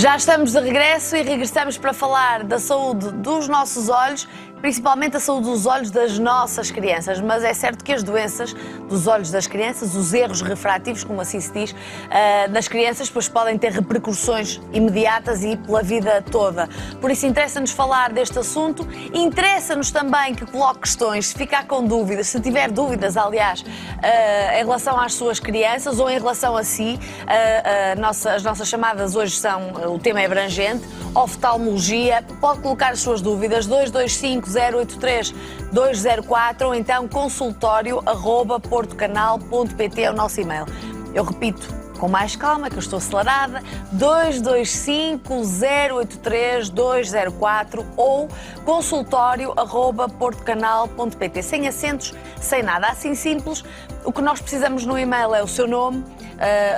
Já estamos de regresso e regressamos para falar da saúde dos nossos olhos, principalmente a saúde dos olhos das nossas crianças. Mas é certo que as doenças dos olhos das crianças, os erros refrativos, como assim se diz, nas crianças, pois podem ter repercussões imediatas e pela vida toda. Por isso interessa-nos falar deste assunto. Interessa-nos também que coloque questões, se ficar com dúvidas, se tiver dúvidas, aliás, em relação às suas crianças ou em relação a si. As nossas chamadas hoje são, o tema é abrangente, oftalmologia. Pode colocar as suas dúvidas, 225-083-204 ou então consultório@portocanal.pt é o nosso e-mail. Eu repito, com mais calma, que eu estou acelerada, 225-083-204 ou consultório@portocanal.pt, sem acentos, sem nada, assim simples. O que nós precisamos no e-mail é o seu nome,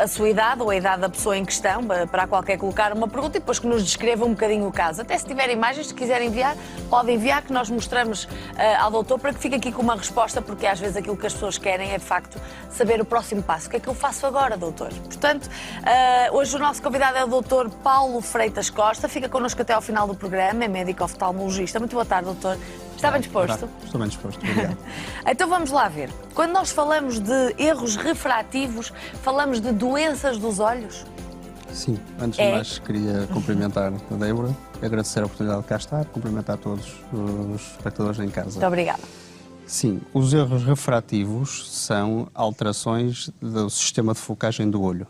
a sua idade ou a idade da pessoa em questão, para qualquer colocar uma pergunta e depois que nos descreva um bocadinho o caso. Até se tiver imagens, se quiserem enviar, podem enviar, que nós mostramos ao doutor para que fique aqui com uma resposta, porque às vezes aquilo que as pessoas querem é de facto saber o próximo passo. O que é que eu faço agora, doutor? Portanto, hoje o nosso convidado é o doutor Paulo Freitas Costa, fica connosco até ao final do programa, é médico oftalmologista. Muito boa tarde, doutor. Está bem disposto? Estou bem disposto, obrigado. Então vamos lá ver. Quando nós falamos de erros refrativos, falamos de doenças dos olhos? Sim, antes de mais queria cumprimentar a Débora, agradecer a oportunidade de cá estar, cumprimentar todos os espectadores em casa. Muito obrigada. Sim, os erros refrativos são alterações do sistema de focagem do olho.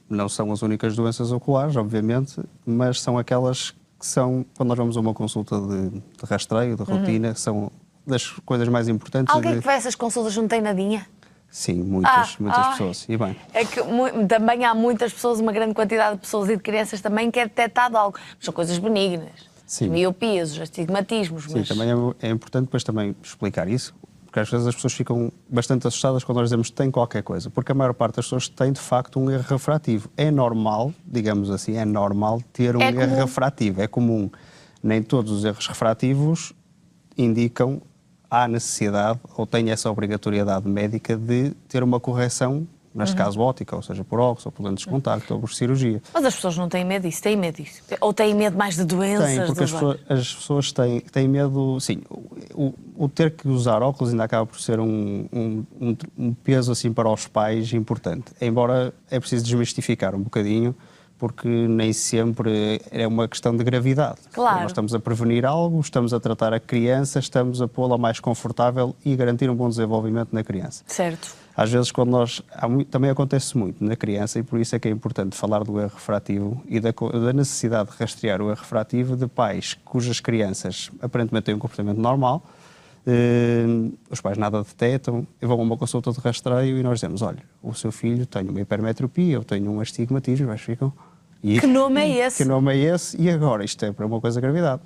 Não são as únicas doenças oculares, obviamente, mas são aquelas que são, quando nós vamos a uma consulta de rastreio, de rotina, são das coisas mais importantes. Alguém que vai a essas consultas não tem nadinha? Sim, muitas pessoas. E bem. É que também há muitas pessoas, uma grande quantidade de pessoas e de crianças também que é detectado algo. Mas são coisas benignas. Sim. As miopias, os astigmatismos. Sim, também é importante depois também explicar isso, porque às vezes as pessoas ficam bastante assustadas quando nós dizemos que tem qualquer coisa, porque a maior parte das pessoas tem de facto um erro refrativo. É normal, digamos assim, é normal ter um erro refrativo, é comum. Nem todos os erros refrativos indicam a necessidade ou têm essa obrigatoriedade médica de ter uma correção, neste caso óptica, ou seja, por óculos, ou por lentes de contacto, ou por cirurgia. Mas as pessoas não têm medo disso, têm medo disso? Ou têm medo mais de doenças? Têm, porque as pessoas têm medo, sim, o ter que usar óculos ainda acaba por ser um peso assim para os pais importante, embora é preciso desmistificar um bocadinho, porque nem sempre é uma questão de gravidade. Claro. Nós estamos a prevenir algo, estamos a tratar a criança, estamos a pô-la mais confortável e garantir um bom desenvolvimento na criança. Certo. Às vezes, também acontece muito na criança, e por isso é que é importante falar do erro refrativo e da necessidade de rastrear o erro refrativo de pais cujas crianças aparentemente têm um comportamento normal, os pais nada detectam, vão a uma consulta de rastreio e nós dizemos, olha, o seu filho tem uma hipermetropia ou tem um astigmatismo, mas ficam... Que nome é esse? Que nome é esse? E agora? Isto é para uma coisa de gravidade.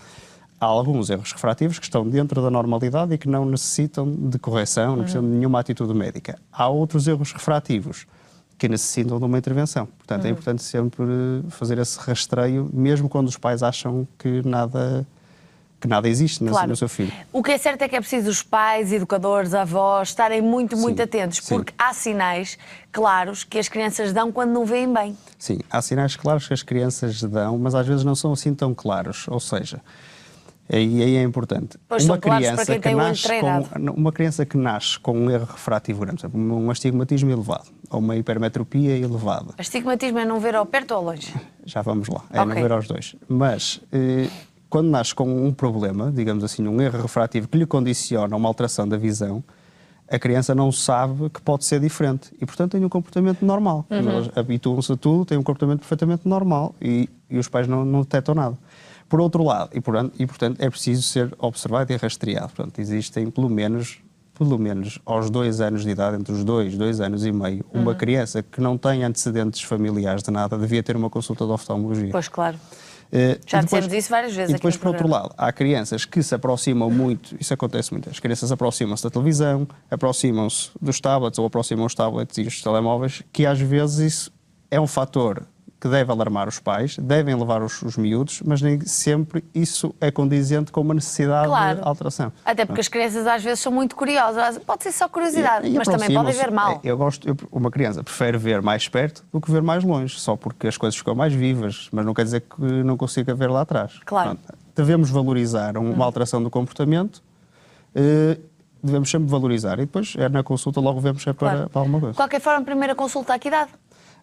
Há alguns erros refrativos que estão dentro da normalidade e que não necessitam de correção, não precisam de nenhuma atitude médica. Há outros erros refrativos que necessitam de uma intervenção. Portanto, é importante sempre fazer esse rastreio, mesmo quando os pais acham que nada existe no seu filho. O que é certo é que é preciso os pais, educadores, avós estarem muito atentos, porque há sinais claros que as crianças dão quando não veem bem. Sim, há sinais claros que as crianças dão, mas às vezes não são assim tão claros. Ou seja, aí é importante. Pois uma criança que nasce com um erro refrativo grande, por exemplo, um astigmatismo elevado ou uma hipermetropia elevada. Astigmatismo é não ver ao perto ou ao longe? Já vamos lá, é não ver aos dois. Mas quando nasce com um problema, digamos assim, um erro refrativo que lhe condiciona uma alteração da visão, a criança não sabe que pode ser diferente e, portanto, tem um comportamento normal. Eles habituam-se a tudo, têm um comportamento perfeitamente normal e os pais não detectam nada. Por outro lado, e portanto, é preciso ser observado e rastreado. Portanto, existem pelo menos aos 2 anos de idade, entre os 2 anos e meio, uma criança que não tem antecedentes familiares de nada devia ter uma consulta de oftalmologia. Pois, claro. Já dissemos isso várias vezes. E depois, por outro lado, há crianças que se aproximam muito, isso acontece muito, as crianças aproximam-se da televisão, aproximam-se dos tablets ou aproximam os tablets e os telemóveis, que às vezes isso é um fator que deve alarmar os pais, devem levar os miúdos, mas nem sempre isso é condizente com uma necessidade de alteração. Até porque as crianças às vezes são muito curiosas. Pode ser só curiosidade, mas também podem ver mal. Uma criança prefere ver mais perto do que ver mais longe, só porque as coisas ficam mais vivas, mas não quer dizer que não consiga ver lá atrás. Claro. Portanto, devemos valorizar uma alteração do comportamento, devemos sempre valorizar e depois na consulta logo vemos se é para alguma coisa. De qualquer forma, a primeira consulta a que idade?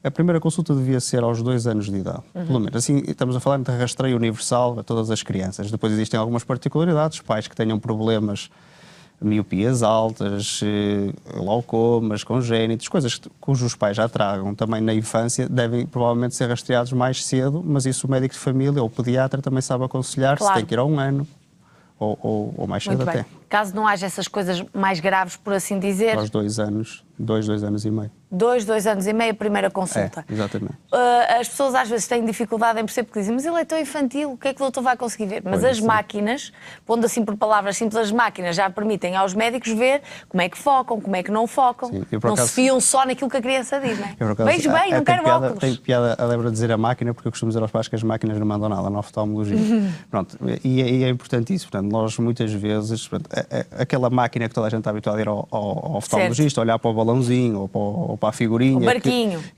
A primeira consulta devia ser aos 2 anos de idade, pelo menos. Assim, estamos a falar de rastreio universal a todas as crianças. Depois existem algumas particularidades, pais que tenham problemas, miopias altas, glaucomas, congénitos, coisas cujos pais já tragam também na infância, devem provavelmente ser rastreados mais cedo, mas isso o médico de família ou o pediatra também sabe aconselhar se tem que ir a 1 ano ou mais cedo até. Caso não haja essas coisas mais graves, por assim dizer. Aos 2 anos, 2 anos e meio. 2 anos e meio, a primeira consulta. Exatamente. As pessoas às vezes têm dificuldade em perceber, porque dizem, mas ele é tão infantil, o que é que o doutor vai conseguir ver? Mas as máquinas, pondo assim por palavras simples, as máquinas já permitem aos médicos ver como é que focam, como é que não focam. Não se fiam só naquilo que a criança diz, não é? Vejo bem, não quero óculos. Tenho piada a lembrar de dizer a máquina, porque eu costumo dizer aos pais que as máquinas não mandam nada na oftalmologia. Pronto, e é importante isso. Portanto, nós muitas vezes, aquela máquina que toda a gente está habituada a ir ao oftalmologista, olhar para o balãozinho ou para a figurinha,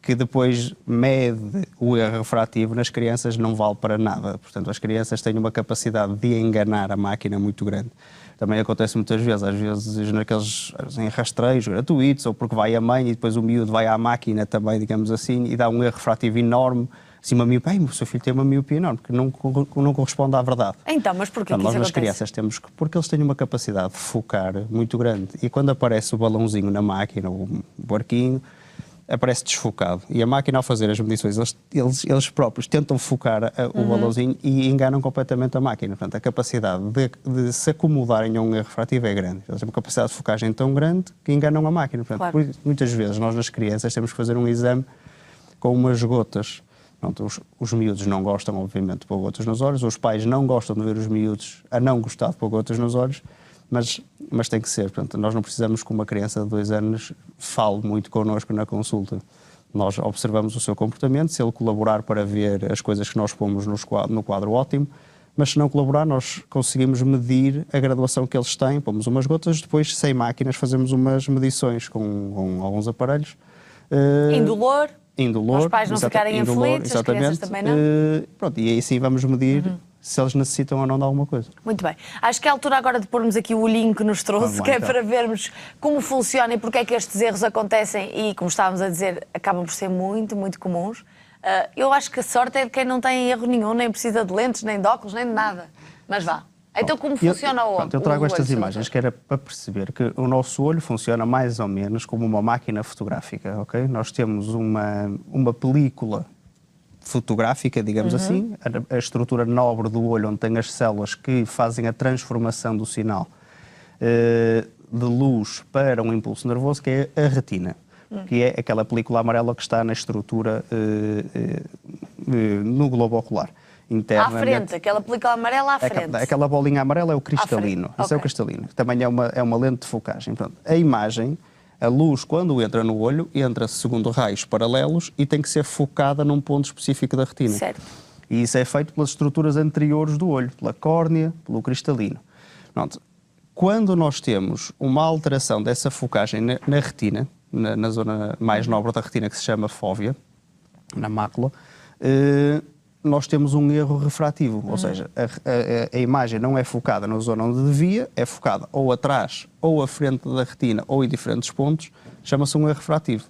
que depois mede o erro refrativo nas crianças, não vale para nada. Portanto, as crianças têm uma capacidade de enganar a máquina muito grande. Também acontece muitas vezes, às vezes em rastreios gratuitos, ou porque vai a mãe e depois o miúdo vai à máquina também, digamos assim, e dá um erro refrativo enorme. Assim, uma miopia, o seu filho tem uma miopia enorme, que não corresponde à verdade. Então, mas porquê que isso nós nas acontece? crianças temos que, porque eles têm uma capacidade de focar muito grande, e quando aparece o balãozinho na máquina, o barquinho, aparece desfocado. E a máquina, ao fazer as medições, eles próprios tentam focar o balãozinho e enganam completamente a máquina. Portanto, a capacidade de se acomodarem a um erro refrativo é grande. Eles têm uma capacidade de focagem tão grande que enganam a máquina. Portanto, muitas vezes, nós nas crianças temos que fazer um exame com umas gotas. Pronto, os miúdos não gostam, obviamente, de pôr gotas nos olhos, os pais não gostam de ver os miúdos a não gostar de pôr gotas nos olhos, mas tem que ser. Portanto, nós não precisamos que uma criança de 2 anos fale muito connosco na consulta. Nós observamos o seu comportamento, se ele colaborar para ver as coisas que nós pomos no quadro, ótimo, mas se não colaborar, nós conseguimos medir a graduação que eles têm, pomos umas gotas, depois, sem máquinas, fazemos umas medições com alguns aparelhos. Indolor? Indolor, os pais não ficarem aflitos, as crianças também não. Pronto, e aí sim vamos medir se eles necessitam ou não de alguma coisa. Muito bem. Acho que é a altura agora de pormos aqui o olhinho que nos trouxe, que é para vermos como funciona e porque é que estes erros acontecem e, como estávamos a dizer, acabam por ser muito, muito comuns. Eu acho que a sorte é de quem não tem erro nenhum, nem precisa de lentes, nem de óculos, nem de nada. Mas vá. Então, como funciona o olho? Eu trago estas imagens que era para perceber que o nosso olho funciona mais ou menos como uma máquina fotográfica, ok? Nós temos uma película fotográfica, digamos assim, a estrutura nobre do olho, onde tem as células que fazem a transformação do sinal de luz para um impulso nervoso, que é a retina, que é aquela película amarela que está na estrutura no globo ocular. À frente, aquela película amarela à frente. Aquela bolinha amarela é o cristalino. Isso é o cristalino. Também é uma lente de focagem. Pronto. A imagem, a luz, quando entra no olho, entra segundo raios paralelos e tem que ser focada num ponto específico da retina. Certo. E isso é feito pelas estruturas anteriores do olho, pela córnea, pelo cristalino. Pronto. Quando nós temos uma alteração dessa focagem na retina, na zona mais nobre da retina, que se chama fóvea, na mácula, nós temos um erro refrativo, ou seja, a imagem não é focada na zona onde devia, é focada ou atrás ou à frente da retina ou em diferentes pontos, chama-se um erro refrativo.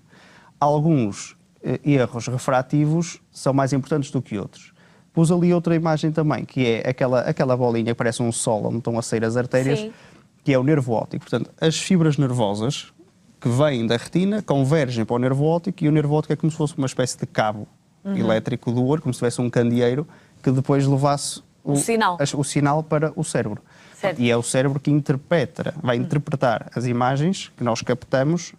Alguns erros refrativos são mais importantes do que outros. Pus ali outra imagem também, que é aquela bolinha que parece um sol onde estão a sair as artérias, sim, que é o nervo óptico. Portanto, as fibras nervosas que vêm da retina convergem para o nervo óptico e o nervo óptico é como se fosse uma espécie de cabo elétrico do olho, como se tivesse um candeeiro que depois levasse o sinal para o cérebro. Certo. E é o cérebro que vai interpretar as imagens que nós captamos,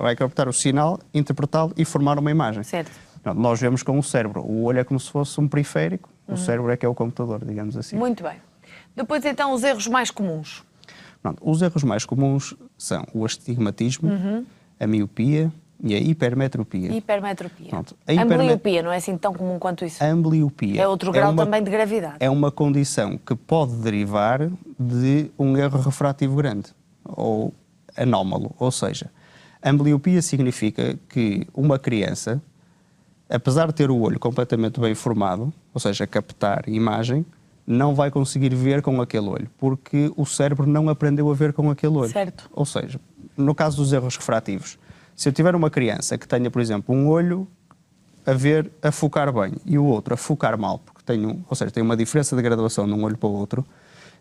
vai captar o sinal, interpretá-lo e formar uma imagem. Certo. Nós vemos com o cérebro. O olho é como se fosse um periférico, o cérebro é que é o computador, digamos assim. Muito bem. Depois, então, os erros mais comuns. Os erros mais comuns são o astigmatismo, a miopia, e a hipermetropia. Hipermetropia. Pronto. Ambliopia não é assim tão comum quanto isso? A ambliopia é outro grau também de gravidade. É uma condição que pode derivar de um erro refrativo grande, ou anómalo. Ou seja, ambliopia significa que uma criança, apesar de ter o olho completamente bem formado, ou seja, captar imagem, não vai conseguir ver com aquele olho, porque o cérebro não aprendeu a ver com aquele olho. Certo. Ou seja, no caso dos erros refrativos, se eu tiver uma criança que tenha, por exemplo, um olho a focar bem e o outro a focar mal, porque tem uma diferença de graduação de um olho para o outro,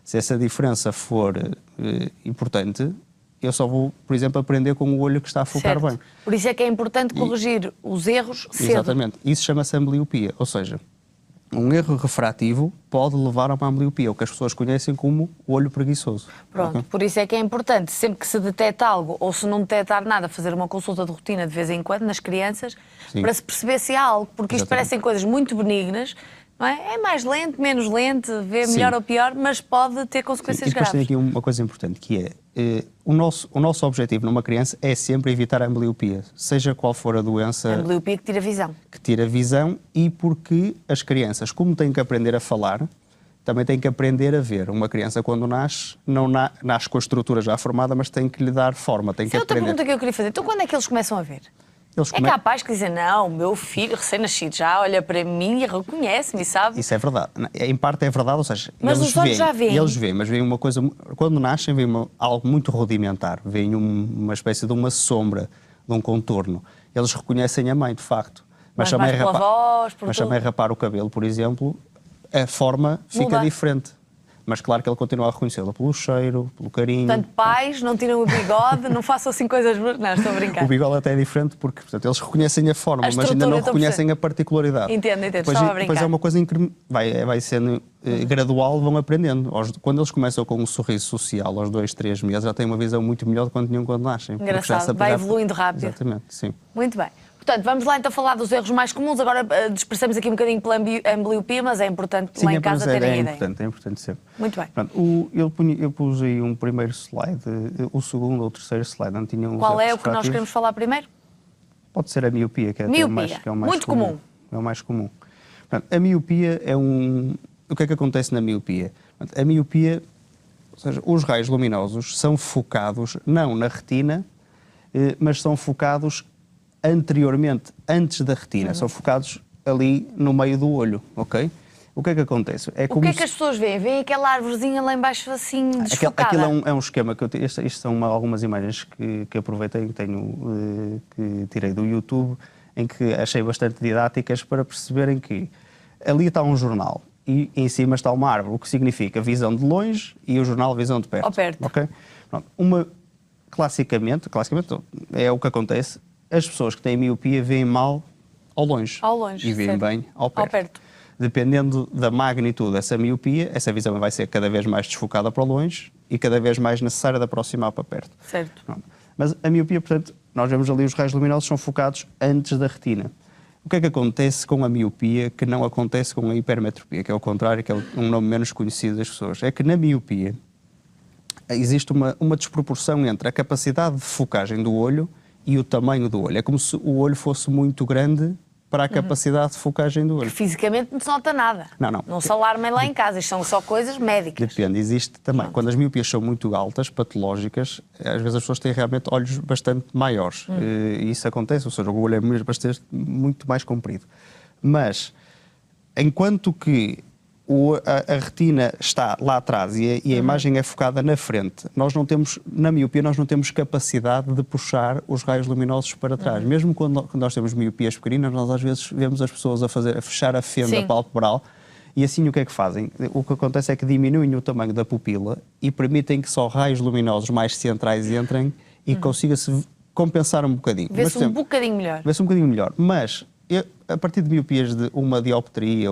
se essa diferença for importante, eu só vou, por exemplo, aprender com o olho que está a focar bem. Por isso é que é importante corrigir os erros cedo. Exatamente. Isso chama-se ambliopia, ou seja, um erro refrativo pode levar a uma ambliopia, o que as pessoas conhecem como olho preguiçoso. Pronto, okay? Por isso é que é importante, sempre que se detecta algo, ou se não detectar nada, fazer uma consulta de rotina de vez em quando nas crianças, sim, para se perceber se há algo, porque isto parecem coisas muito benignas, não é? É mais lento, menos lento, vê melhor ou pior, mas pode ter consequências graves. E depois tem aqui uma coisa importante, que é, o nosso objetivo numa criança é sempre evitar a ambliopia, seja qual for a doença. A ambliopia que tira visão. Que tira visão, e porque as crianças, como têm que aprender a falar, também têm que aprender a ver. Uma criança, quando nasce, não nasce com a estrutura já formada, mas tem que lhe dar forma, tem que aprender. Essa é outra pergunta que eu queria fazer. Então, quando é que eles começam a ver? É capaz que dizem, não, o meu filho recém-nascido já olha para mim e reconhece-me, sabe? Isso é verdade. Em parte é verdade, ou seja, mas os olhos já veem. Eles veem, mas veem uma coisa, quando nascem, veem algo muito rudimentar, veem uma espécie de uma sombra, de um contorno. Eles reconhecem a mãe, de facto. Mas também rapar o cabelo, por exemplo, a forma fica diferente. Mas claro que ele continua a reconhecê-la pelo cheiro, pelo carinho. Portanto, pais, não tiram o bigode, não façam assim coisas... Não, estou a brincar. O bigode até é diferente porque, portanto, eles reconhecem a forma, mas ainda não reconhecem a particularidade. Entendo, estava a brincar. Depois é uma coisa que vai sendo gradual, vão aprendendo. Quando eles começam com um sorriso social, aos 2, 3 meses, já têm uma visão muito melhor do que tinham quando nascem. Engraçado, vai evoluindo rápido. Exatamente, sim. Muito bem. Portanto, vamos lá então falar dos erros mais comuns. Agora dispersamos aqui um bocadinho pela ambliopia, mas é importante lá em casa terem ideia. É importante sempre. Muito bem. Pronto, eu pus aí um primeiro slide, o segundo ou terceiro slide, não tinha Qual é o que nós queremos falar primeiro? Pode ser a miopia, que é o mais muito comum. É o mais comum. Pronto, a miopia é O que é que acontece na miopia? A miopia, ou seja, os raios luminosos são focados não na retina, mas são focados anteriormente, antes da retina, são focados ali no meio do olho, ok? O que é que acontece? O que é que as pessoas veem? Veem aquela árvorezinha lá embaixo assim desfocada? Aquilo é um esquema que eu tenho. Isto são algumas imagens que aproveitei, que tirei do YouTube, em que achei bastante didáticas para perceberem que ali está um jornal e em cima está uma árvore, o que significa visão de longe e o jornal visão de perto. Ao perto. Okay? Pronto. Classicamente é o que acontece. As pessoas que têm miopia veem mal ao longe e veem bem ao perto. Dependendo da magnitude dessa miopia, essa visão vai ser cada vez mais desfocada para o longe e cada vez mais necessária de aproximar para perto. Certo. Pronto. Mas a miopia, portanto, nós vemos ali os raios luminosos são focados antes da retina. O que é que acontece com a miopia que não acontece com a hipermetropia, que é o contrário, que é um nome menos conhecido das pessoas? É que na miopia existe uma desproporção entre a capacidade de focagem do olho e o tamanho do olho. É como se o olho fosse muito grande para a capacidade de focagem do olho. Fisicamente não se nota nada. Não se alarmem lá em casa, isto são só coisas médicas. Depende, existe também. Quando as miopias são muito altas, patológicas, às vezes as pessoas têm realmente olhos bastante maiores. E isso acontece, ou seja, o olho é muito mais comprido. Mas, enquanto que a retina está lá atrás e a imagem é focada na frente, na miopia nós não temos capacidade de puxar os raios luminosos para trás. Mesmo quando nós temos miopias pequeninas, nós às vezes vemos as pessoas a fechar a fenda palpebral e assim o que é que fazem? O que acontece é que diminuem o tamanho da pupila e permitem que só raios luminosos mais centrais entrem e consiga-se compensar um bocadinho. Vê-se um bocadinho melhor. Vê-se um bocadinho melhor, mas a partir de miopias de uma dioptria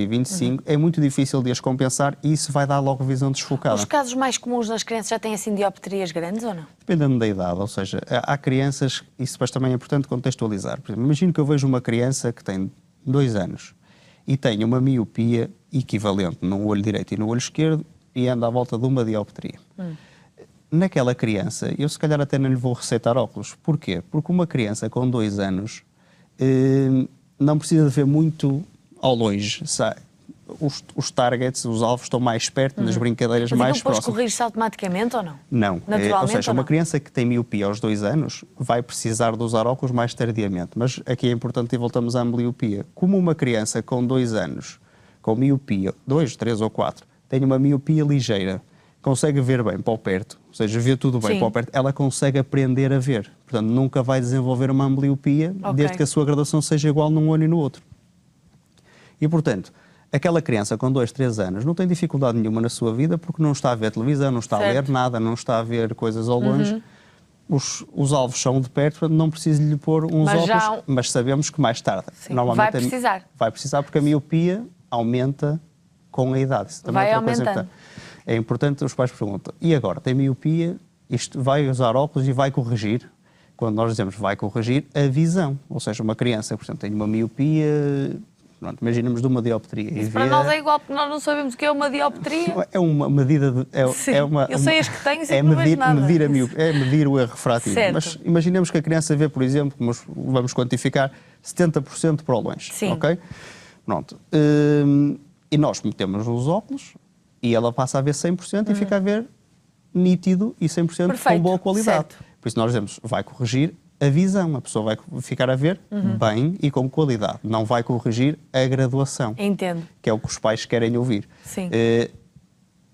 25, é muito difícil de as compensar e isso vai dar logo visão desfocada. Os casos mais comuns nas crianças já têm assim dioptrias grandes ou não? Dependendo da idade, ou seja, há crianças, isso depois também é importante contextualizar. Por exemplo, imagino que eu vejo uma criança que tem 2 anos e tem uma miopia equivalente no olho direito e no olho esquerdo e anda à volta de uma dioptria. naquela criança, eu se calhar até não lhe vou receitar óculos. Porquê? Porque uma criança com 2 anos não precisa de ver muito ao longe, sabe? Os targets, os alvos estão mais perto, nas brincadeiras Mas mais depois próximas. corrige-se automaticamente ou não? Não. Naturalmente, Ou seja, ou uma não? criança que tem miopia aos 2 anos vai precisar de usar óculos mais tardiamente. Mas aqui é importante e voltamos à ambliopia. Como uma criança com 2 anos, com miopia, 2, 3 ou 4, tem uma miopia ligeira, consegue ver bem para o perto, ou seja, vê tudo bem Sim. para o perto, ela consegue aprender a ver. Portanto, nunca vai desenvolver uma ambliopia desde que a sua graduação seja igual num olho e no outro. E, portanto, aquela criança com 2, 3 anos não tem dificuldade nenhuma na sua vida porque não está a ver televisão, não está a ler nada, não está a ver coisas ao longe. Os alvos são de perto, portanto não preciso lhe pôr uns óculos, mas sabemos que mais tarde. Vai precisar. Vai precisar porque a miopia aumenta com a idade. Isso também Vai é outra coisa aumentando. é importante, os pais perguntam, e agora, tem miopia, isto vai usar óculos e vai corrigir? Quando nós dizemos vai corrigir, a visão. Ou seja, uma criança, por exemplo, tem uma miopia, pronto, imaginamos de uma dioptria. Isso para nós é igual, porque nós não sabemos o que é uma dioptria. É uma medida de... Sim, eu sei as que tenho e sei é que não vejo nada. medir a miopia, é medir o erro refrativo. Certo. Mas imaginemos que a criança vê, por exemplo, vamos quantificar, 70% para o longe. Sim. Ok? Pronto. E nós metemos os óculos e ela passa a ver 100% e fica a ver nítido e 100% Perfeito, com boa qualidade. certo. Por isso nós dizemos, vai corrigir a visão. A pessoa vai ficar a ver bem e com qualidade. Não vai corrigir a graduação. Entendo. Que é o que os pais querem ouvir. Sim.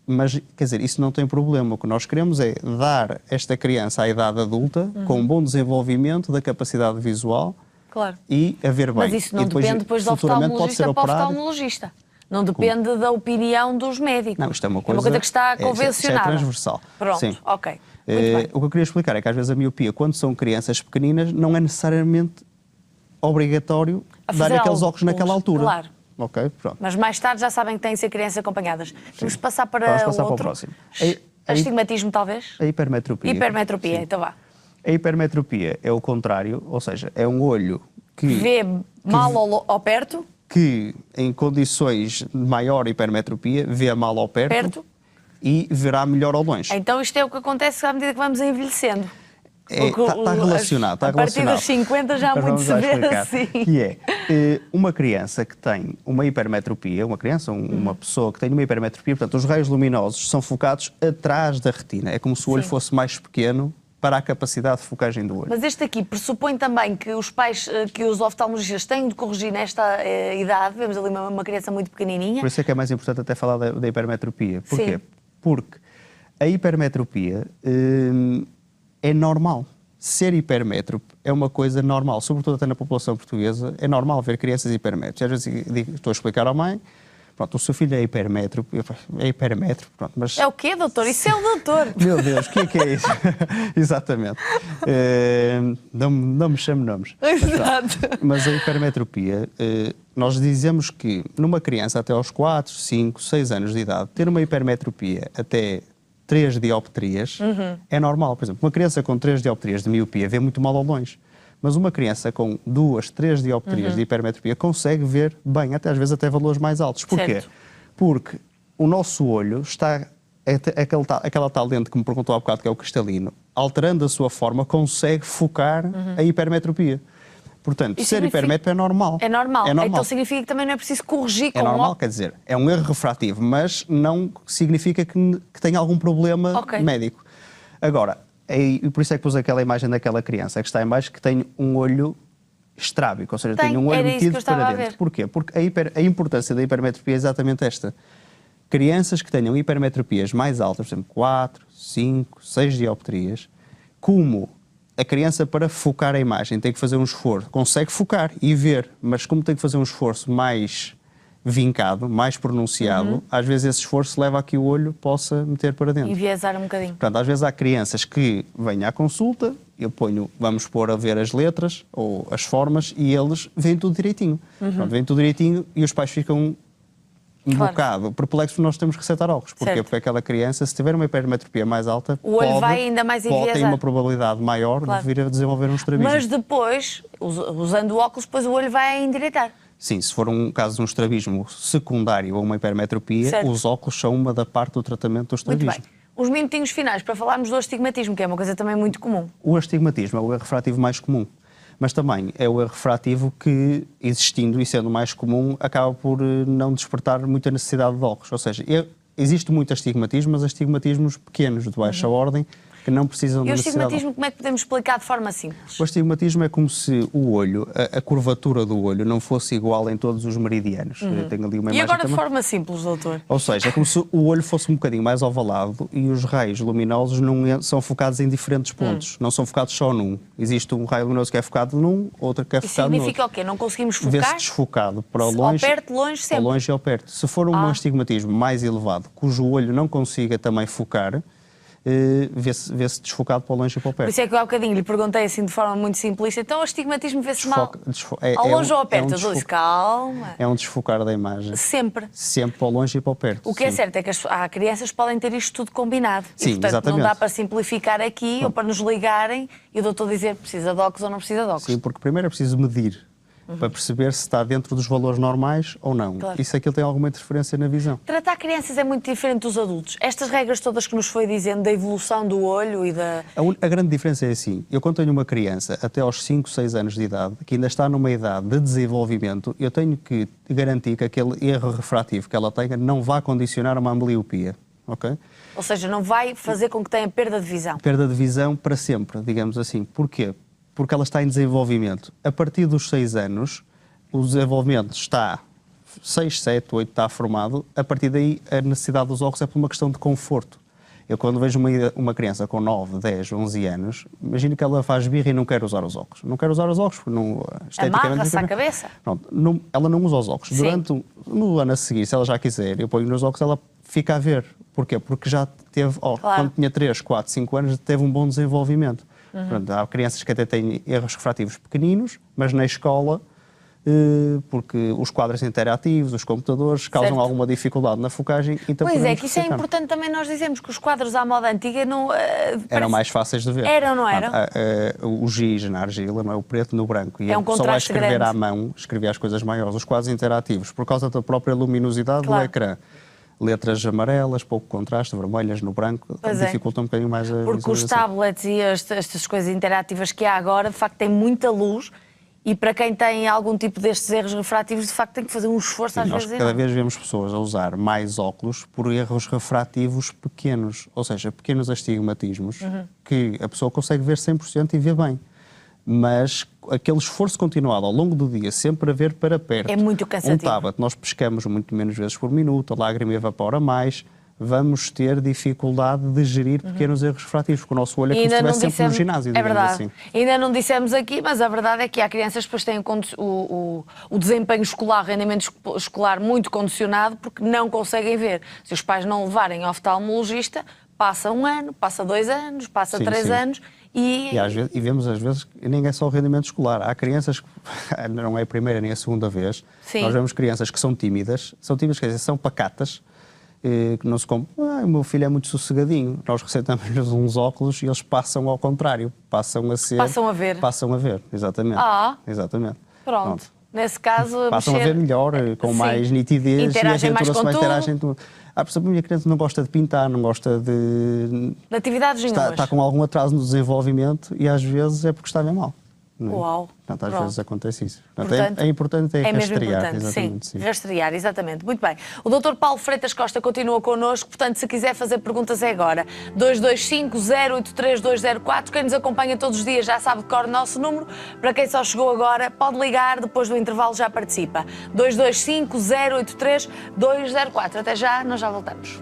Mas, quer dizer, isso não tem problema. O que nós queremos é dar esta criança à idade adulta com um bom desenvolvimento da capacidade visual Claro. e a ver bem. Mas isso não E depende depois do futuramente pode ser oftalmologista para o operado. oftalmologista. Não depende da opinião dos médicos. Não, isto é uma coisa, que está isso é convencionada. transversal. Pronto, Sim. ok. Muito bem. O que eu queria explicar é que às vezes a miopia, quando são crianças pequeninas, não é necessariamente obrigatório A dar fazer aqueles óculos naquela altura. Claro. Ok, pronto. Mas mais tarde já sabem que têm de ser crianças acompanhadas. Vamos passar para Vamos passar o para o outro. próximo. Astigmatismo, talvez? A hipermetropia. Hipermetropia, Sim. então vá. A hipermetropia é o contrário, ou seja, é um olho que Vê mal ao perto, em condições de maior hipermetropia vê mal ao perto e verá melhor ao longe. Então isto é o que acontece à medida que vamos envelhecendo. Está relacionado. A partir dos 50 já há Mas muito vamos se lá vê explicar. assim. Que é uma criança que tem uma hipermetropia, uma pessoa que tem uma hipermetropia, portanto, os raios luminosos são focados atrás da retina. É como se o olho fosse mais pequeno para a capacidade de focagem do olho. Mas este aqui pressupõe também que os pais, que os oftalmologistas têm de corrigir nesta idade. Vemos ali uma criança muito pequenininha. Por isso é que é mais importante até falar da hipermetropia. Porquê? Sim. Porque a hipermetropia é normal. Ser hipermétrope é uma coisa normal, sobretudo até na população portuguesa. É normal ver crianças hipermétropes. Às vezes estou a explicar à mãe, pronto, o seu filho é hipermétrope, pronto, mas... É o quê, doutor? Isso é o doutor. Meu Deus, o que é isso? Exatamente. Não me chame nomes. Exato. Mas a hipermetropia, nós dizemos que numa criança até aos 4, 5, 6 anos de idade, ter uma hipermetropia até 3 dioptrias é normal. Por exemplo, uma criança com 3 dioptrias de miopia vê muito mal ao longe. Mas uma criança com 2, 3 dioptrias de hipermetropia consegue ver bem, até às vezes até valores mais altos. Porquê? Certo. Porque o nosso olho está, aquela tal lente que me perguntou há bocado, que é o cristalino, alterando a sua forma, consegue focar a hipermetropia. Portanto, Isso ser significa... hipermétrope é normal. É normal. É normal. Então significa que também não é preciso corrigir com É normal, quer dizer, é um erro refrativo, mas não significa que tenha algum problema médico. Agora, e por isso é que pus aquela imagem daquela criança que está em baixo, que tem um olho estrábico, ou seja, tem um olho metido para dentro. Porquê? Porque a importância da hipermetropia é exatamente esta. Crianças que tenham hipermetropias mais altas, por exemplo, 4, 5, 6 dioptrias, como a criança para focar a imagem tem que fazer um esforço, consegue focar e ver, mas como tem que fazer um esforço mais vincado, mais pronunciado, às vezes esse esforço leva a que o olho possa meter para dentro. Enviesar um bocadinho. Portanto, às vezes há crianças que vêm à consulta, eu ponho, vamos pôr a ver as letras ou as formas e eles veem tudo direitinho. Pronto, veem tudo direitinho e os pais ficam um bocado perplexos, nós temos que recetar óculos. Porquê? Certo. Porque aquela criança, se tiver uma hipermetropia mais alta, o olho vai ainda mais enviesar. tem uma probabilidade maior de vir a desenvolver um estrabismo. Mas depois, usando o óculos, depois o olho vai endireitar. Sim, se for um caso de um estrabismo secundário ou uma hipermetropia, os óculos são uma da parte do tratamento do estrabismo. Muito bem. uns minutinhos finais para falarmos do astigmatismo, que é uma coisa também muito comum. O astigmatismo é o erro refrativo mais comum, mas também é o erro refrativo que, existindo e sendo mais comum, acaba por não despertar muita necessidade de óculos. Ou seja, existe muito astigmatismo, mas astigmatismos pequenos, de baixa ordem, que não precisam de necessidade. E o astigmatismo, como é que podemos explicar de forma simples? O astigmatismo é como se o olho, a curvatura do olho, não fosse igual em todos os meridianos. Tenho ali uma E imagem agora também. de forma simples, doutor? Ou seja, é como se o olho fosse um bocadinho mais ovalado e os raios luminosos não são focados em diferentes pontos, não são focados só num. Existe um raio luminoso que é focado num, outro que é Isso focado no outro. significa o quê? Não conseguimos Vê-se focar? desfocado para o longe, Ao perto, longe, sempre? ao longe e ao perto. Se for um astigmatismo mais elevado, cujo olho não consiga também focar, vê-se desfocado para o longe e para o Por perto. isso é que eu há bocadinho lhe perguntei assim de forma muito simplista, então o astigmatismo vê-se mal ao longe ou ao perto? Eu disse, calma. É um desfocar da imagem. Sempre. Sempre para o longe e para o perto. O que é sim. certo é que há crianças que podem ter isto tudo combinado. Sim, e, portanto, exatamente. não dá para simplificar aqui ou para nos ligarem e o doutor dizer precisa de óculos ou não precisa de óculos. Sim, porque primeiro é preciso medir para perceber se está dentro dos valores normais ou não. Claro. E se aquilo tem alguma interferência na visão. Tratar crianças é muito diferente dos adultos. Estas regras todas que nos foi dizendo da evolução do olho e da... A grande diferença é assim, eu quando tenho uma criança até aos 5, 6 anos de idade, que ainda está numa idade de desenvolvimento, eu tenho que garantir que aquele erro refrativo que ela tenha não vá condicionar uma ambliopia. Okay? Ou seja, não vai fazer com que tenha perda de visão. Perda de visão para sempre, digamos assim. Porquê? Porque ela está em desenvolvimento. A partir dos 6 anos, o desenvolvimento está 6, 7, 8 está formado. A partir daí, a necessidade dos óculos é por uma questão de conforto. Eu quando vejo uma criança com 9, 10, 11 anos, imagino que ela faz birra e não quer usar os óculos. Não quer usar os óculos porque não, esteticamente... Amarra-se à cabeça? Pronto, ela não usa os óculos. Sim. No ano a seguir, se ela já quiser, eu ponho nos óculos, ela fica a ver. Porquê? Porque já teve, Claro. quando tinha 3, 4, 5 anos, teve um bom desenvolvimento. Portanto, há crianças que até têm erros refrativos pequeninos, mas na escola, porque os quadros interativos, os computadores, causam Certo. alguma dificuldade na focagem. Então Pois é, podemos que isso é recitar. importante também nós dizemos que os quadros à moda antiga não... Eram mais fáceis de ver. Eram, não eram? O giz na argila, não é? O preto no branco. E É um a pessoa vai contraste escrever grande. à mão, escrever as coisas maiores. Os quadros interativos, por causa da própria luminosidade Claro. do ecrã. Letras amarelas, pouco contraste, vermelhas no branco, Pois é. dificultam um bocadinho mais a Porque os visualização. tablets e estas coisas interativas que há agora, de facto, têm muita luz e para quem tem algum tipo destes erros refrativos, de facto, tem que fazer um esforço às Nós vezes cada enorme. vez vemos pessoas a usar mais óculos por erros refrativos pequenos, ou seja, pequenos astigmatismos, que a pessoa consegue ver 100% e vê bem. Mas aquele esforço continuado ao longo do dia, sempre a ver para perto. É muito cansativo. Um tablet, nós pescamos muito menos vezes por minuto, a lágrima evapora mais, vamos ter dificuldade de gerir pequenos erros refrativos, porque o nosso olho é como se estivesse sempre no ginásio, é digamos verdade. assim. Ainda não dissemos aqui, mas a verdade é que há crianças que depois têm o desempenho escolar, o rendimento escolar muito condicionado porque não conseguem ver. Se os pais não levarem ao oftalmologista, passa 1 ano, passa 2 anos, passa Sim, 3 sim. anos E vemos às vezes que nem é só o rendimento escolar. Há crianças que não é a primeira nem a segunda vez. Sim. Nós vemos crianças que são tímidas, quer dizer, são pacatas, que não se compram. O meu filho é muito sossegadinho. Nós receitamos-lhes uns óculos e eles passam ao contrário. Passam a ver. Passam a ver, exatamente. Exatamente. Pronto. Nesse caso, Passam a ver melhor, com Sim. mais nitidez. Interagem e mais com tudo. interagem tudo. Por exemplo, a minha criança não gosta de pintar, não gosta de... De atividades nenhumas. Está com algum atraso no desenvolvimento e às vezes é porque está bem mal. Não é? Uau. Portanto, às Pronto. vezes acontece isso. Portanto, é importante é mesmo rastrear. importante, Exatamente, sim. Rastrear, exatamente. Muito bem. O Dr. Paulo Freitas Costa continua connosco, portanto, se quiser fazer perguntas é agora. 225-083-204. Quem nos acompanha todos os dias já sabe de cor o nosso número. Para quem só chegou agora, pode ligar, depois do intervalo já participa. 225-083-204. Até já, nós já voltamos.